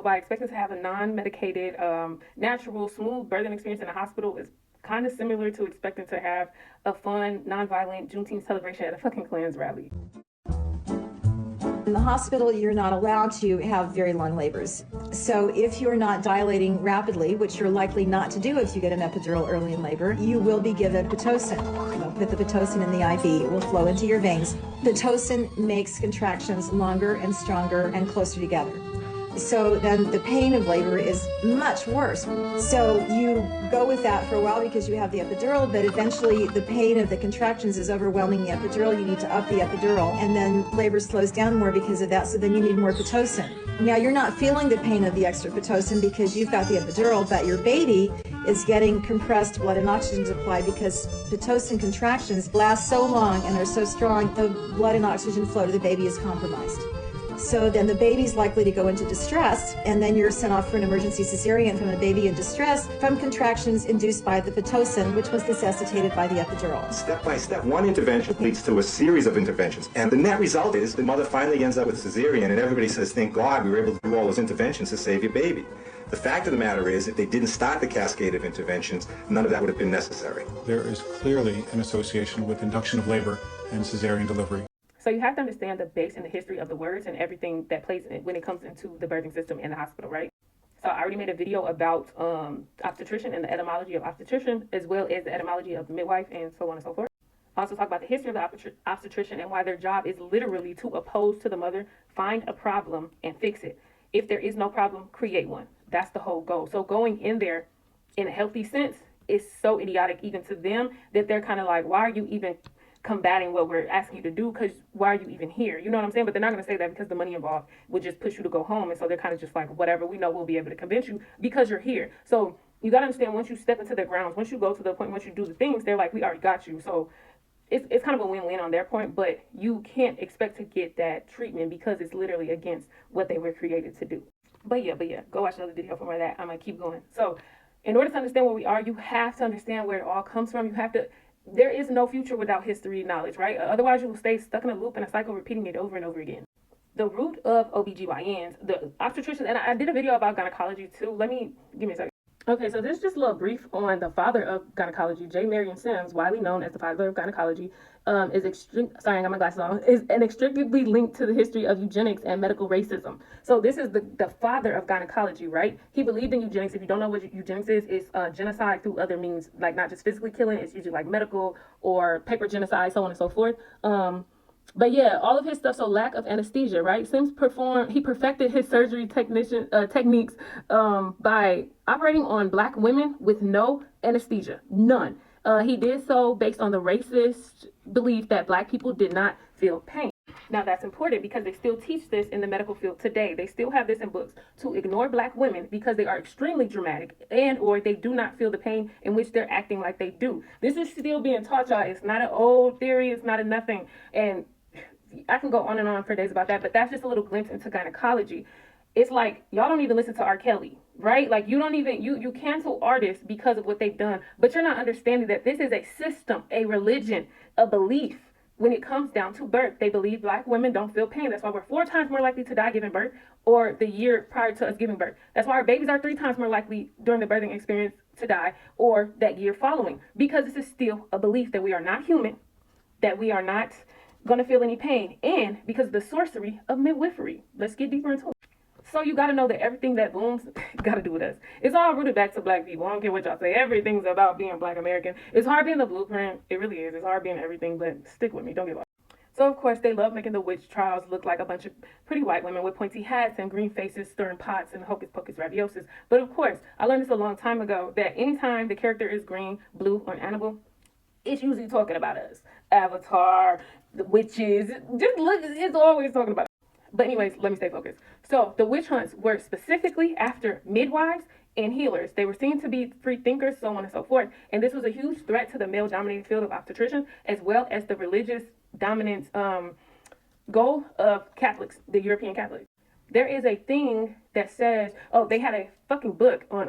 So by expecting to have a non-medicated, natural, smooth birthing experience in a hospital is kind of similar to expecting to have a fun, non-violent Juneteenth celebration at a fucking Klan's rally. In the hospital, you're not allowed to have very long labors. So if you're not dilating rapidly, which you're likely not to do if you get an epidural early in labor, you will be given Pitocin. They'll put the Pitocin in the IV. It will flow into your veins. Pitocin makes contractions longer and stronger and closer together. So then the pain of labor is much worse. So you go with that for a while because you have the epidural, but eventually the pain of the contractions is overwhelming the epidural. You need to up the epidural, and then labor slows down more because of that, so then you need more Pitocin. Now you're not feeling the pain of the extra Pitocin because you've got the epidural, but your baby is getting compressed blood and oxygen supply because Pitocin contractions last so long and are so strong, the blood and oxygen flow to the baby is compromised. So then the baby's likely to go into distress, and then you're sent off for an emergency cesarean from a baby in distress from contractions induced by the Pitocin, which was necessitated by the epidural. Step by step, one intervention leads to a series of interventions. And the net result is the mother finally ends up with a cesarean, and everybody says, thank God we were able to do all those interventions to save your baby. The fact of the matter is, if they didn't start the cascade of interventions, none of that would have been necessary. There is clearly an association with induction of labor and cesarean delivery. So you have to understand the base and the history of the words and everything that plays in when it comes into the birthing system in the hospital, right? So I already made a video about obstetrician and the etymology of obstetrician, as well as the etymology of midwife and so on and so forth. I also talk about the history of the obstetrician and why their job is literally to oppose to the mother, find a problem and fix it. If there is no problem, create one. That's the whole goal. So going in there in a healthy sense is so idiotic even to them that they're kind of like, why are you even combating what we're asking you to do, because why are you even here? You know what I'm saying? But they're not going to say that because the money involved would just push you to go home. And so they're kind of just like, whatever, we know we'll be able to convince you because you're here. So you got to understand, once you step into their grounds, once you go to the point, once you do the things, they're like, we already got you. So it's kind of a win-win on their point, but you can't expect to get that treatment because it's literally against what they were created to do. But yeah, go watch another video for more of that. I'm going to keep going. So in order to understand where we are, you have to understand where it all comes from. There is no future without history knowledge, right? Otherwise, you will stay stuck in a loop and a cycle, repeating it over and over again. The root of OBGYNs, the obstetricians, and I did a video about gynecology too. Give me a second. Okay, so this is just a little brief on the father of gynecology, J. Marion Sims, widely known as the father of gynecology, sorry, I got my glasses on, is inextricably linked to the history of eugenics and medical racism. So this is the father of gynecology, right? He believed in eugenics. If you don't know what eugenics is, it's genocide through other means, like not just physically killing, it's usually like medical or paper genocide, so on and so forth. But yeah, all of his stuff, so lack of anesthesia, right? Sims he perfected his surgery techniques by operating on Black women with no anesthesia, none. He did so based on the racist belief that Black people did not feel pain. Now that's important because they still teach this in the medical field today. They still have this in books to ignore Black women because they are extremely dramatic and or they do not feel the pain in which they're acting like they do. This is still being taught, y'all. It's not an old theory. It's not a nothing. And I can go on and on for days about that, but that's just a little glimpse into gynecology. It's like, y'all don't even listen to R. Kelly, right? Like you don't even, you cancel artists because of what they've done, but you're not understanding that this is a system, a religion, a belief. When it comes down to birth, they believe Black women don't feel pain. That's why we're 4 times more likely to die giving birth or the year prior to us giving birth. That's why our babies are 3 times more likely during the birthing experience to die or that year following, because this is still a belief that we are not human, that we are not going to feel any pain, and because of the sorcery of midwifery. Let's get deeper into it. So you got to know that everything that booms got to do with us. It's all rooted back to Black people. I don't care what y'all say. Everything's about being Black American. It's hard being the blueprint. It really is. It's hard being everything, but stick with me. Don't give up. So, of course, they love making the witch trials look like a bunch of pretty white women with pointy hats and green faces stirring pots and hocus pocus raviosis. But, of course, I learned this a long time ago that anytime the character is green, blue, or animal, it's usually talking about us. Avatar, the witches, just look, it's always talking about us. But anyways, let me stay focused. So the witch hunts were specifically after midwives and healers. They were seen to be free thinkers, so on and so forth. And this was a huge threat to the male-dominated field of obstetrician, as well as the religious dominance goal of Catholics, the European Catholics. There is a thing that says, oh, they had a fucking book on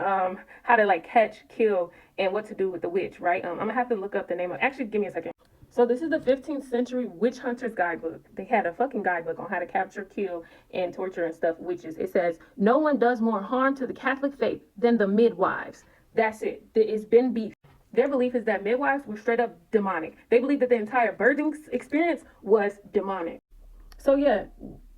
how to like catch, kill, and what to do with the witch, right? I'm gonna have to look up the name of. Actually, give me a second. So this is the 15th century witch hunter's guidebook. They had a fucking guidebook on how to capture, kill, and torture and stuff witches. It says, no one does more harm to the Catholic faith than the midwives. That's it. It's been beef. Their belief is that midwives were straight up demonic. They believe that the entire birthing experience was demonic. So yeah,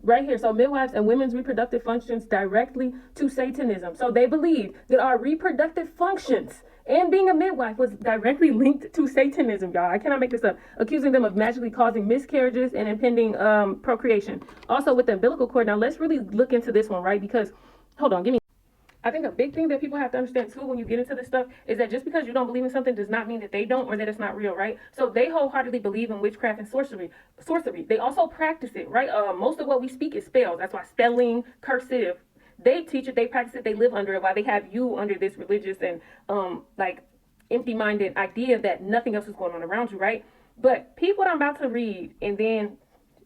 right here. So midwives and women's reproductive functions directly to Satanism. So they believe that our reproductive functions and being a midwife was directly linked to Satanism, y'all. I cannot make this up. Accusing them of magically causing miscarriages and impending procreation. Also with the umbilical cord. Now let's really look into this one, right? Because, hold on, give me. I think a big thing that people have to understand too when you get into this stuff is that just because you don't believe in something does not mean that they don't or that it's not real, right? So they wholeheartedly believe in witchcraft and sorcery. They also practice it, right? Most of what we speak is spells. That's why spelling, cursive, they teach it, they practice it, they live under it. While they have you under this religious and like empty-minded idea that nothing else is going on around you, right? But peep what I'm about to read, and then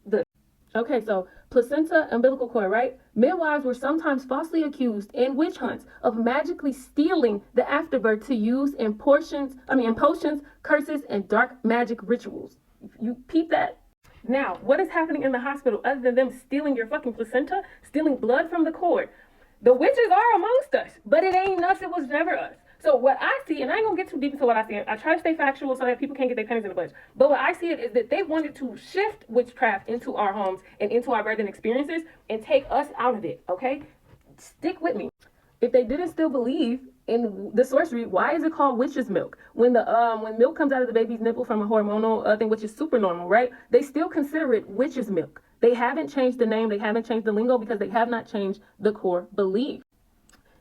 the okay, so placenta, umbilical cord, right? Midwives were sometimes falsely accused in witch hunts of magically stealing the afterbirth to use in potions, curses, and dark magic rituals. You peep that? Now, what is happening in the hospital other than them stealing your fucking placenta, stealing blood from the cord? The witches are amongst us, but it ain't us, it was never us. So what I see, and I ain't gonna get too deep into what I see, I try to stay factual so that people can't get their pennies in the bunch. But what I see it is that they wanted to shift witchcraft into our homes and into our birthing experiences and take us out of it, okay? Stick with me. If they didn't still believe in the sorcery, why is it called witch's milk? When milk comes out of the baby's nipple from a hormonal thing, which is super normal, right? They still consider it witch's milk. They haven't changed the name, they haven't changed the lingo because they have not changed the core belief.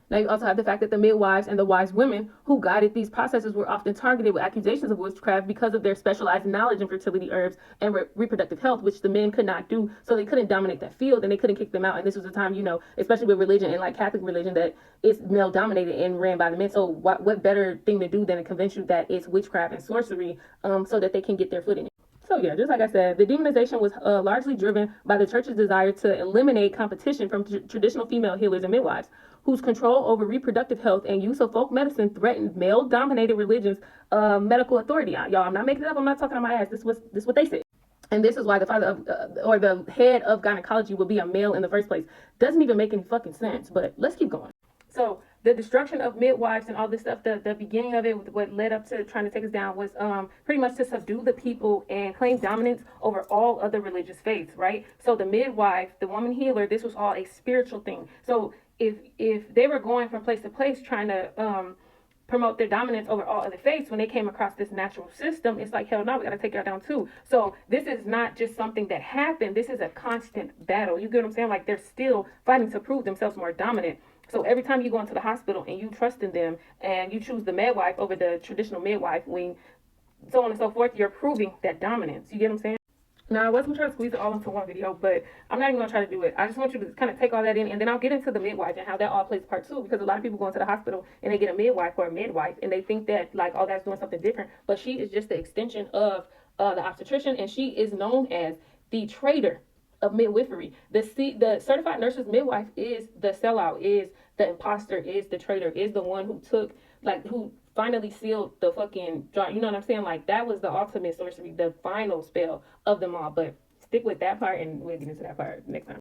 Now you also have the fact that the midwives and the wise women who guided these processes were often targeted with accusations of witchcraft because of their specialized knowledge in fertility herbs and reproductive health, which the men could not do. So they couldn't dominate that field and they couldn't kick them out. And this was a time, especially with religion and like Catholic religion, that it's male dominated and ran by the men. So what better thing to do than to convince you that it's witchcraft and sorcery so that they can get their foot in it. So yeah, just like I said, the demonization was largely driven by the church's desire to eliminate competition from traditional female healers and midwives, whose control over reproductive health and use of folk medicine threatened male-dominated religions' medical authority. Y'all, I'm not making it up. I'm not talking on my ass. This is what they said. And this is why the father of, or the head of gynecology would be a male in the first place. Doesn't even make any fucking sense, but let's keep going. So the destruction of midwives and all this stuff, the beginning of it, what led up to trying to take us down was pretty much to subdue the people and claim dominance over all other religious faiths, right? So the midwife, the woman healer, this was all a spiritual thing. So if they were going from place to place trying to promote their dominance over all other faiths, when they came across this natural system, it's like, hell no, we got to take y'all down too. So this is not just something that happened. This is a constant battle. You get what I'm saying? Like they're still fighting to prove themselves more dominant. So every time you go into the hospital and you trust in them and you choose the midwife over the traditional midwife wing, so on and so forth, you're proving that dominance. You get what I'm saying? Now, I wasn't trying to squeeze it all into one video, but I'm not even going to try to do it. I just want you to kind of take all that in, and then I'll get into the midwife and how that all plays part two, because a lot of people go into the hospital and they get a midwife or a midwife, and they think that, like, oh, that's doing something different. But she is just the extension of the obstetrician, and she is known as the traitor of midwifery. The certified nurse's midwife is the sellout, is the imposter, is the traitor, is the one who who finally sealed the fucking jar. You know what I'm saying? Like, that was the ultimate sorcery, the final spell of them all. But stick with that part, and we'll get into that part next time.